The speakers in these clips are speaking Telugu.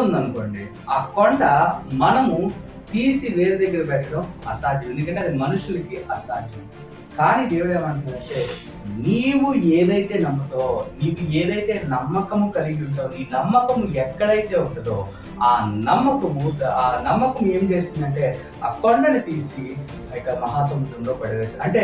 ఉందనుకోండి, ఆ కొండ మనము తీసి వేరే దగ్గర పెట్టడం అసాధ్యం. ఎందుకంటే అది మనుషులకి అసాధ్యం. కానీ దేవుడు ఏమంటున్నాడంటే, నీవు ఏదైతే నమ్ముతావో, నీకు ఏదైతే నమ్మకము కలిగి ఉంటావో, నీ నమ్మకము ఎక్కడైతే ఉంటుందో ఆ నమ్మకం ఏం చేస్తుందంటే ఆ కొండని తీసి ఆ యొక్క మహాసముద్రంలో పడవేస్తుంది. అంటే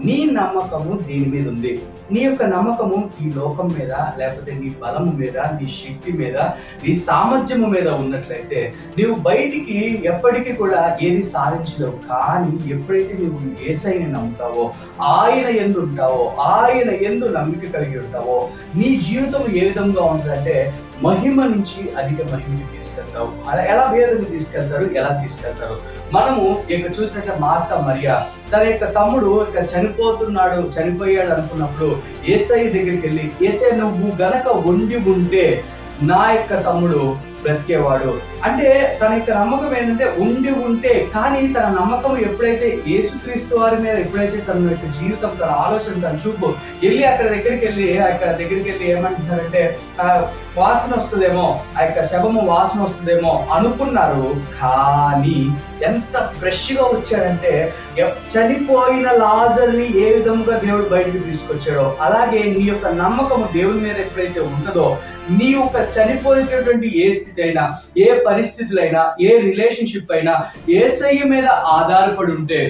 నీ నమ్మకము దీని మీద ఉంది. నీ యొక్క నమ్మకము ఈ లోకం మీద, లేకపోతే నీ బలము మీద, నీ శక్తి మీద, నీ సామర్థ్యము మీద ఉన్నట్లయితే నీవు బయటికి ఎప్పటికీ కూడా ఏది సాధించలేవు. కానీ ఎప్పుడైతే నువ్వు యేసయ్యని నమ్ముతావో, ఆయన యందు ఉంటావో, ఆయన యందు నమ్మిక కలిగి ఉంటావో, నీ జీవితం ఏ విధంగా ఉంటుందంటే మహిమ నుంచి అధిక మహిమకి తీసుకెళ్తావు. అలా ఎలా వేదకు తీసుకెళ్తారు, ఎలా తీసుకెళ్తారు? మనము ఇక చూసినట్టే మార్తా మరియా తన యొక్క తమ్ముడు ఇక చనిపోయాడు అనుకున్నప్పుడు యేసయ్య దగ్గరికి వెళ్ళి, యేసయ్య నువ్వు గనక ఉండి ఉంటే నా యొక్క తమ్ముడు బ్రతికేవాడు. అంటే తన యొక్క నమ్మకం ఏంటంటే ఉండి ఉంటే, కానీ తన నమ్మకం ఎప్పుడైతే యేసుక్రీస్తు వారి మీద ఎప్పుడైతే తన యొక్క జీవితం, తన ఆలోచన, తన చూపు వెళ్ళి ఆ దగ్గరికి వెళ్ళి ఏమంటున్నారంటే వాసన వస్తుందేమో, ఆ యొక్క శవము వాసన వస్తుందేమో అనుకున్నారు. కానీ ఎంత ఫ్రెష్గా వచ్చాడంటే, చనిపోయిన లాజర్ని ఏ విధంగా దేవుడు బయటకు తీసుకొచ్చాడో అలాగే నీ యొక్క నమ్మకము దేవుని మీద ఎప్పుడైతే ఉంటుందో, నీ యొక్క చనిపోయేటటువంటి ఏ స్థితి అయినా, ఏ పరిస్థితులైనా, ఏ రిలేషన్షిప్ అయినా యేసయ్య మీద ఆధారపడి ఉంటే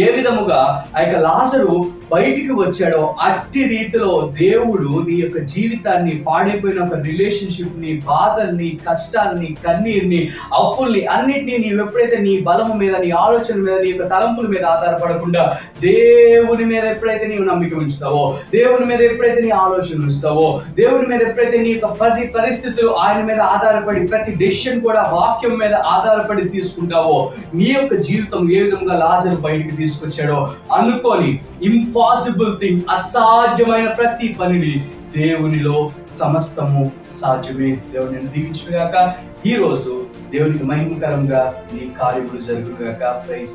ఏ విధముగా ఆ యొక్క లాజరు బయటికి వచ్చాడో అట్టి రీతిలో దేవుడు నీ యొక్క జీవితాన్ని, పాడైపోయిన ఒక రిలేషన్షిప్ ని, బాధల్ని, కష్టాల్ని, కన్నీరుని, అప్పుల్ని అన్నిటినీ నీవు ఎప్పుడైతే నీ బలము మీద, నీ ఆలోచన మీద, నీ యొక్క తలంపుల మీద ఆధారపడకుండా దేవుని మీద ఎప్పుడైతే నీవు నమ్మిక ఉంచుతావో, దేవుని మీద ఎప్పుడైతే నీ ఆలోచన ఉంచుతావో, దేవుని మీద ఎప్పుడైతే నీ యొక్క ప్రతి పరిస్థితులు ఆయన మీద ఆధారపడి, ప్రతి డెసిషన్ కూడా వాక్యం మీద ఆధారపడి తీసుకుంటావో, నీ యొక్క జీవితం ఏ విధంగా లాజరు బయటికి తీసుకొచ్చాడో అనుకొని ఇంపాసిబుల్ థింగ్స్, అసాధ్యమైన ప్రతి పనిని దేవునిలో సమస్తము సాధ్యమే. దేవుని దీవించుగాక. ఈ రోజు దేవునికి మహిమకరంగా నీ కార్యములు జరుగుగాక. ప్రైజ్